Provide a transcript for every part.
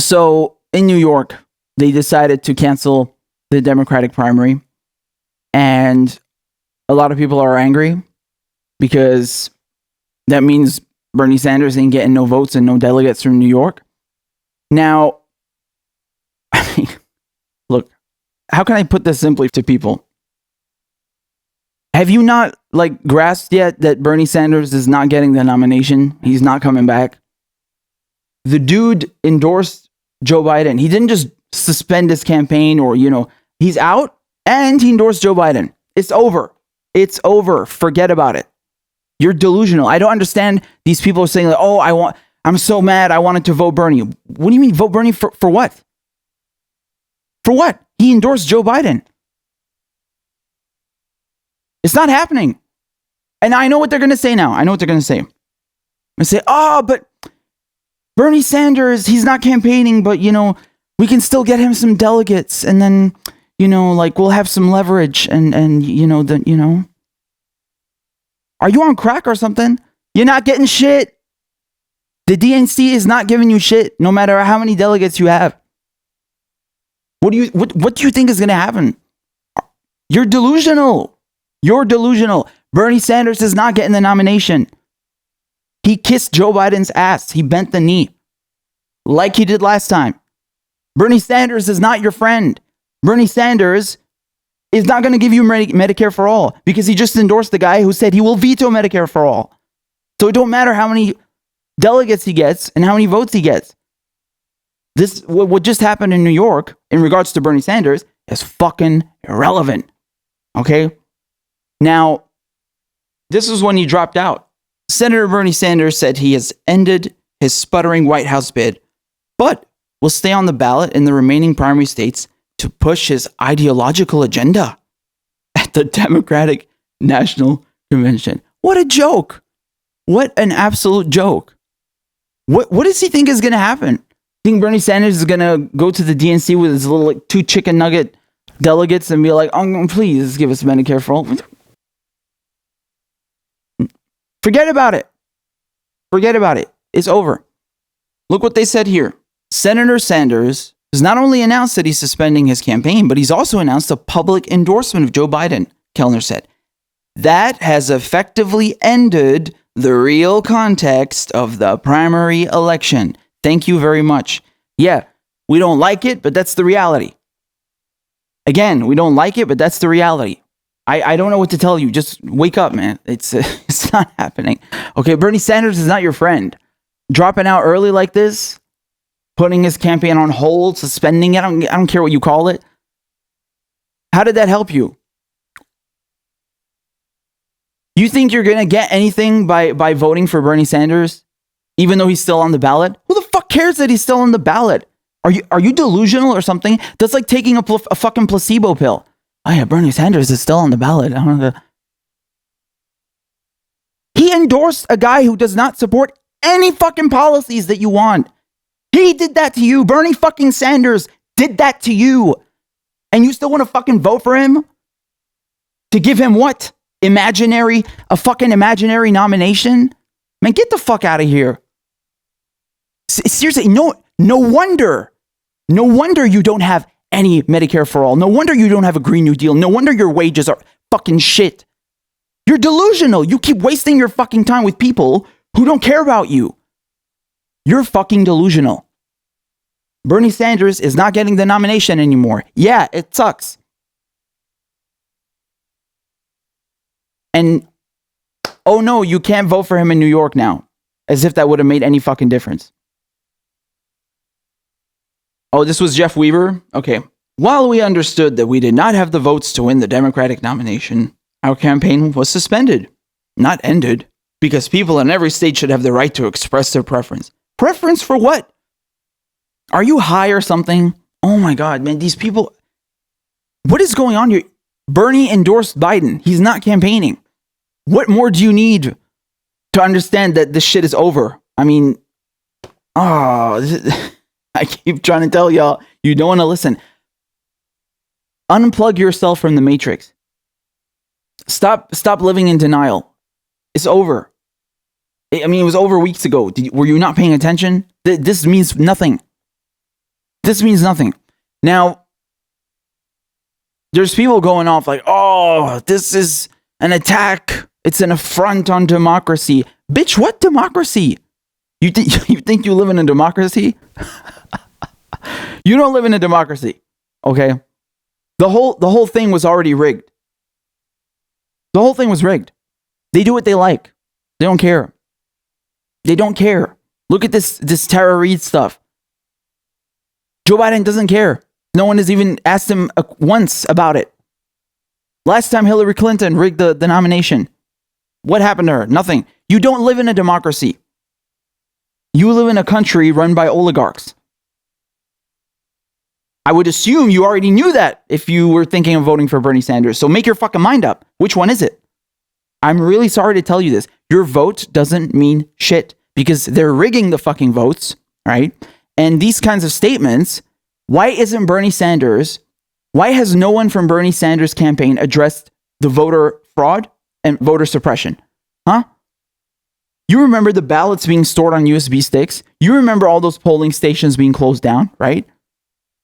So in New York, they decided to cancel the Democratic primary. And a lot of people are angry because that means Bernie Sanders ain't getting no votes and no delegates from New York. Now, I mean, look, how can I put this simply to people? Have you not grasped yet that Bernie Sanders is not getting the nomination? He's not coming back. The dude endorsed Joe Biden. He didn't just suspend his campaign or, he's out and he endorsed Joe Biden. It's over. It's over. Forget about it. You're delusional. I don't understand these people saying I'm so mad. I wanted to vote Bernie. What do you mean vote Bernie for what? For what? He endorsed Joe Biden. It's not happening. And I know what they're going to say now. I know what they're going to say. They say, but Bernie Sanders, he's not campaigning, but, we can still get him some delegates. And then, we'll have some leverage and Are you on crack or something? You're not getting shit. The DNC is not giving you shit, no matter how many delegates you have. What do you think is going to happen? You're delusional. You're delusional. Bernie Sanders is not getting the nomination. He kissed Joe Biden's ass. He bent the knee like he did last time. Bernie Sanders is not your friend. Bernie Sanders is not going to give you Medicare for all because he just endorsed the guy who said he will veto Medicare for all. So it don't matter how many delegates he gets and how many votes he gets. This, what just happened in New York in regards to Bernie Sanders is fucking irrelevant. Okay? Now, this is when he dropped out. Senator Bernie Sanders said he has ended his sputtering White House bid, but will stay on the ballot in the remaining primary states to push his ideological agenda at the Democratic National Convention. What a joke. What an absolute joke. What does he think is going to happen? Think Bernie Sanders is going to go to the DNC with his little 2 chicken nugget delegates and be like, please give us Medicare for all? Forget about it. Forget about it. It's over. Look what they said here. Senator Sanders has not only announced that he's suspending his campaign, but he's also announced a public endorsement of Joe Biden, Kellner said. That has effectively ended the real context of the primary election. Thank you very much. Yeah, we don't like it, but that's the reality. Again, we don't like it, but that's the reality. I don't know what to tell you. Just wake up, man. It's not happening. Okay, Bernie Sanders is not your friend. Dropping out early like this, putting his campaign on hold, suspending it. I don't care what you call it. How did that help you? You think you're going to get anything by voting for Bernie Sanders, even though he's still on the ballot? Who the fuck cares that he's still on the ballot? Are you delusional or something? That's like taking a fucking placebo pill. Oh yeah, Bernie Sanders is still on the ballot. He endorsed a guy who does not support any fucking policies that you want. He did that to you. Bernie fucking Sanders did that to you. And you still want to fucking vote for him? To give him what? A fucking imaginary nomination? Man, get the fuck out of here. Seriously, no wonder you don't have any Medicare for all. No wonder you don't have a Green New Deal. No wonder your wages are fucking shit. You're delusional. You keep wasting your fucking time with people who don't care about you. You're fucking delusional. Bernie Sanders is not getting the nomination anymore. Yeah, it sucks. And, oh no, you can't vote for him in New York now. As if that would have made any fucking difference. Oh, this was Jeff Weaver? Okay. While we understood that we did not have the votes to win the Democratic nomination, our campaign was suspended, not ended, because people in every state should have the right to express their preference. Preference for what? Are you high or something? Oh my God, man, these people... What is going on here? Bernie endorsed Biden. He's not campaigning. What more do you need to understand that this shit is over? I mean, I keep trying to tell y'all, you don't want to listen. Unplug yourself from the matrix. Stop living in denial. It's over. I mean, it was over weeks ago. Were you not paying attention? This means nothing. This means nothing. Now, there's people going off like, oh, this is an attack. It's an affront on democracy. Bitch, what democracy? You think you live in a democracy? You don't live in a democracy. Okay? The whole thing was already rigged. The whole thing was rigged. They do what they like. They don't care. They don't care. Look at this Tara Reid stuff. Joe Biden doesn't care. No one has even asked him once about it. Last time Hillary Clinton rigged the nomination. What happened to her? Nothing. You don't live in a democracy. You live in a country run by oligarchs. I would assume you already knew that if you were thinking of voting for Bernie Sanders. So make your fucking mind up. Which one is it? I'm really sorry to tell you this. Your vote doesn't mean shit because they're rigging the fucking votes, right? And these kinds of statements, why isn't Bernie Sanders, why has no one from Bernie Sanders' campaign addressed the voter fraud and voter suppression? Huh? You remember the ballots being stored on USB sticks? You remember all those polling stations being closed down, right?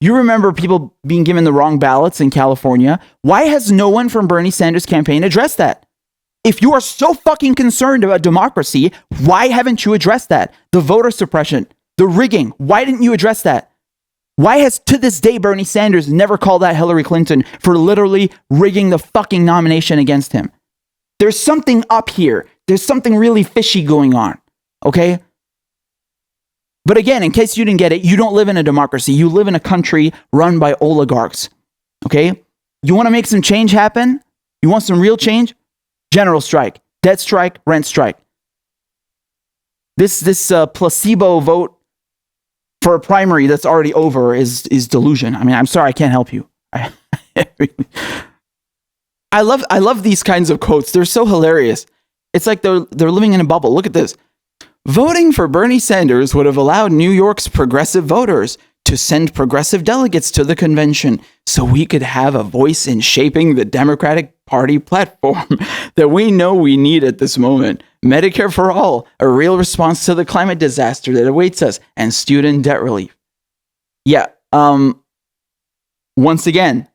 You remember people being given the wrong ballots in California? Why has no one from Bernie Sanders' campaign addressed that? If you are so fucking concerned about democracy, why haven't you addressed that? The voter suppression, the rigging, why didn't you address that? Why has to this day Bernie Sanders never called out Hillary Clinton for literally rigging the fucking nomination against him? There's something up here. There's something really fishy going on, okay? But again, in case you didn't get it, you don't live in a democracy. You live in a country run by oligarchs, okay? You want to make some change happen? You want some real change? General strike, debt strike, rent strike. This placebo vote for a primary that's already over is delusion. I mean, I'm sorry, I can't help you. I love these kinds of quotes. They're so hilarious. It's like they're living in a bubble. Look at this. Voting for Bernie Sanders would have allowed New York's progressive voters to send progressive delegates to the convention so we could have a voice in shaping the Democratic Party platform that we know we need at this moment. Medicare for all, a real response to the climate disaster that awaits us, and student debt relief. Yeah, once again,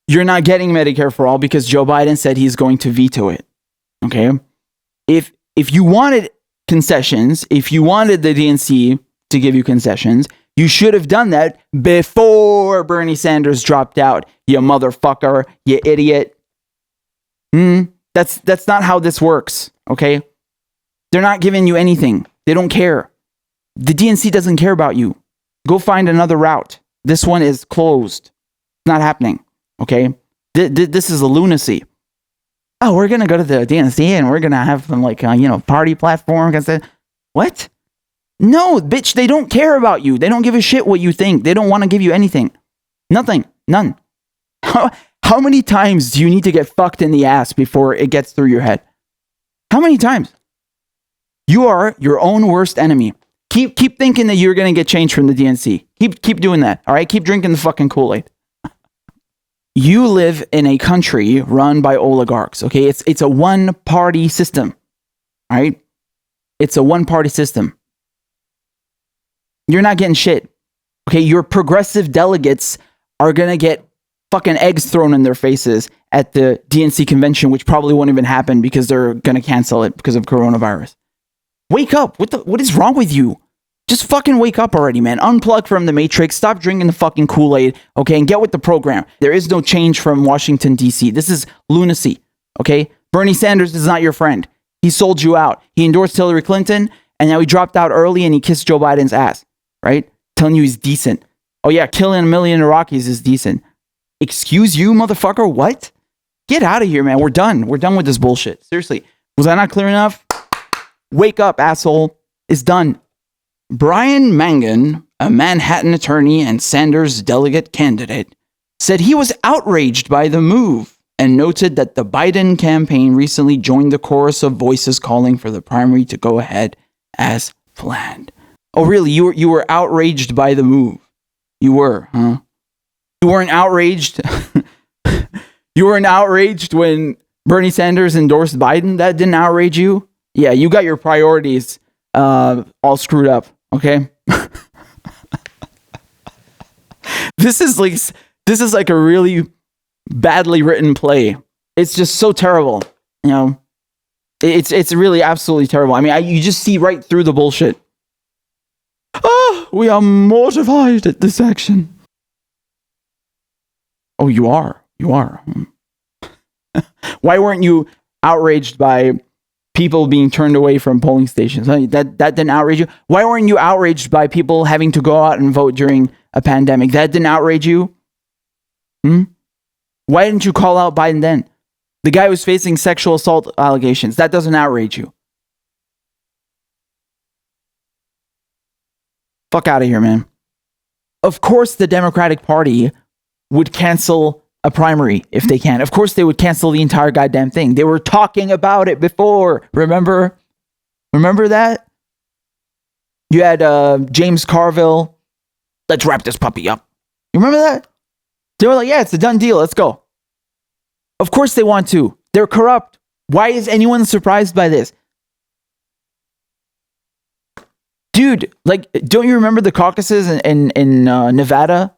you're not getting Medicare for all because Joe Biden said he's going to veto it. Okay? If you wanted concessions, if you wanted the DNC to give you concessions, you should have done that before Bernie Sanders dropped out, you motherfucker, you idiot. That's not how this works, okay? They're not giving you anything. They don't care. The DNC doesn't care about you. Go find another route. This one is closed. It's not happening, okay? This is a lunacy. Oh, we're going to go to the DNC and we're going to have some party platform. What? No, bitch, they don't care about you. They don't give a shit what you think. They don't want to give you anything. Nothing. None. How many times do you need to get fucked in the ass before it gets through your head? How many times? You are your own worst enemy. Keep thinking that you're going to get change from the DNC. Keep doing that, all right? Keep drinking the fucking Kool-Aid. You live in a country run by oligarchs, okay? It's a one-party system, all right? It's a one-party system. You're not getting shit. Okay, your progressive delegates are going to get fucking eggs thrown in their faces at the DNC convention, which probably won't even happen because they're going to cancel it because of coronavirus. Wake up. What is wrong with you? Just fucking wake up already, man. Unplug from the Matrix. Stop drinking the fucking Kool-Aid, okay, and get with the program. There is no change from Washington, D.C. This is lunacy, okay? Bernie Sanders is not your friend. He sold you out. He endorsed Hillary Clinton, and now he dropped out early and he kissed Joe Biden's ass. Right? Telling you he's decent. Oh yeah, killing 1 million Iraqis is decent. Excuse you, motherfucker? What? Get out of here, man. We're done. We're done with this bullshit. Seriously. Was I not clear enough? Wake up, asshole. It's done. Brian Mangan, a Manhattan attorney and Sanders delegate candidate, said he was outraged by the move and noted that the Biden campaign recently joined the chorus of voices calling for the primary to go ahead as planned. Oh, really? You were outraged by the move. You were, huh? You weren't outraged. You weren't outraged when Bernie Sanders endorsed Biden. That didn't outrage you. Yeah, you got your priorities all screwed up. Okay. This is like a really badly written play. It's just so terrible. You know, it's really absolutely terrible. I mean, you just see right through the bullshit. Oh, we are mortified at this action. Oh, you are. Why weren't you outraged by people being turned away from polling stations? That didn't outrage you? Why weren't you outraged by people having to go out and vote during a pandemic? That didn't outrage you? Why didn't you call out Biden then? The guy was facing sexual assault allegations. That doesn't outrage you. Fuck out of here, man. Of course the Democratic Party would cancel a primary if they can. Of course they would cancel the entire goddamn thing. They were talking about it before. Remember that? You had James Carville. Let's wrap this puppy up. You remember that? They were like, yeah, it's a done deal. Let's go. Of course they want to. They're corrupt. Why is anyone surprised by this? Dude, like, don't you remember the caucuses in Nevada?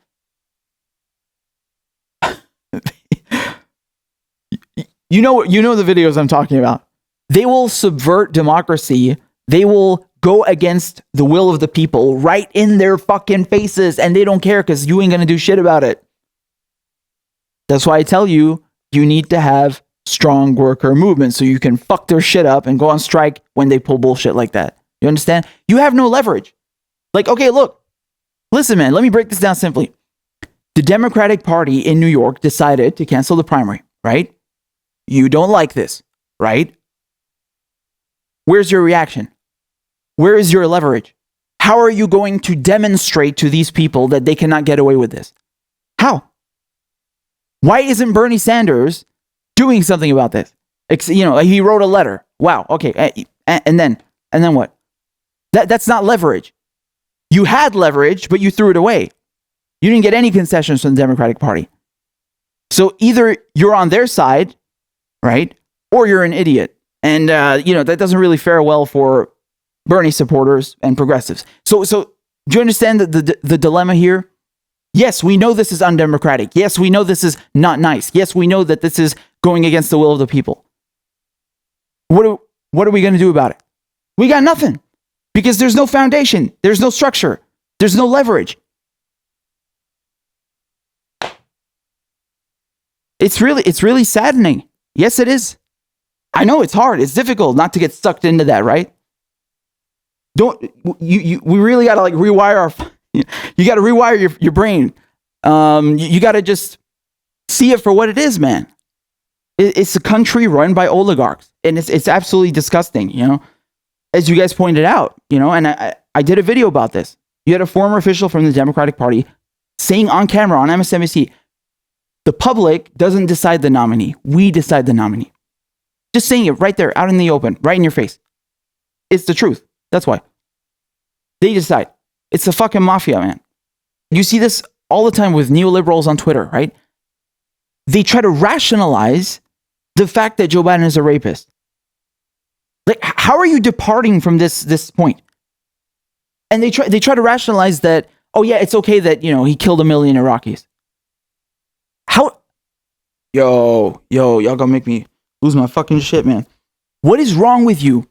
You know the videos I'm talking about. They will subvert democracy. They will go against the will of the people right in their fucking faces, and they don't care because you ain't gonna do shit about it. That's why I tell you, you need to have strong worker movement so you can fuck their shit up and go on strike when they pull bullshit like that. You understand? You have no leverage. Like, okay, look, listen, man, let me break this down simply. The Democratic Party in New York decided to cancel the primary, right? You don't like this, right? Where's your reaction? Where is your leverage? How are you going to demonstrate to these people that they cannot get away with this? How? Why isn't Bernie Sanders doing something about this? You know, he wrote a letter. Wow. Okay. And then what? That's not leverage. You had leverage, but you threw it away. You didn't get any concessions from the Democratic Party. So either you're on their side, right? Or you're an idiot. And, that doesn't really fare well for Bernie supporters and progressives. So do you understand the dilemma here? Yes, we know this is undemocratic. Yes, we know this is not nice. Yes, we know that this is going against the will of the people. What are we going to do about it? We got nothing. Because there's no foundation. There's no structure. There's no leverage. It's really saddening. Yes, it is. I know it's hard. It's difficult not to get sucked into that, right? We really got to rewire you got to rewire your brain. You got to just see it for what it is, man. It's a country run by oligarchs, and it's absolutely disgusting, as you guys pointed out, and I did a video about this. You had a former official from the Democratic Party saying on camera on MSNBC, the public doesn't decide the nominee. We decide the nominee. Just saying it right there, out in the open, right in your face. It's the truth. That's why. They decide. It's the fucking mafia, man. You see this all the time with neoliberals on Twitter, right? They try to rationalize the fact that Joe Biden is a rapist. Like, how are you departing from this point? And they try to rationalize that, oh yeah, it's okay that, he killed 1 million Iraqis. How? Y'all gonna make me lose my fucking shit, man. What is wrong with you?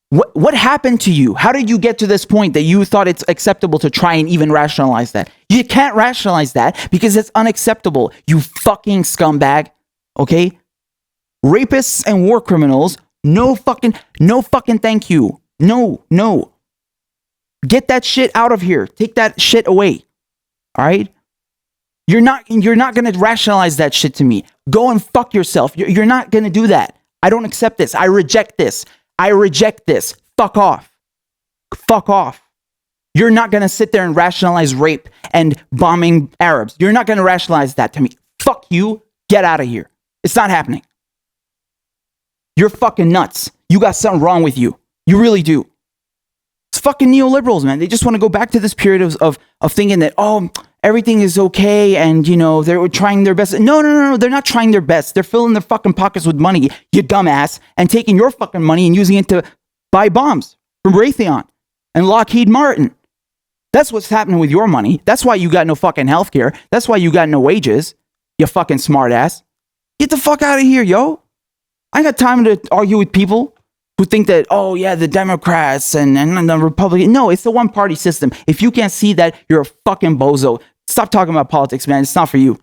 What happened to you? How did you get to this point that you thought it's acceptable to try and even rationalize that? You can't rationalize that because it's unacceptable. You fucking scumbag. Okay? Rapists and war criminals, no fucking thank you. No. Get that shit out of here. Take that shit away. All right? You're not going to rationalize that shit to me. Go and fuck yourself. You're not going to do that. I don't accept this. I reject this. Fuck off. You're not going to sit there and rationalize rape and bombing Arabs. You're not going to rationalize that to me. Fuck you. Get out of here. It's not happening. You're fucking nuts. You got something wrong with you. You really do. It's fucking neoliberals, man. They just want to go back to this period of thinking that, everything is okay and, they're trying their best. No. They're not trying their best. They're filling their fucking pockets with money, you dumbass, and taking your fucking money and using it to buy bombs from Raytheon and Lockheed Martin. That's what's happening with your money. That's why you got no fucking healthcare. That's why you got no wages. You fucking smart ass. Get the fuck out of here, yo. I ain't got time to argue with people who think that, oh yeah, the Democrats and the Republicans. No, it's the one party system. If you can't see that, you're a fucking bozo. Stop talking about politics, man. It's not for you.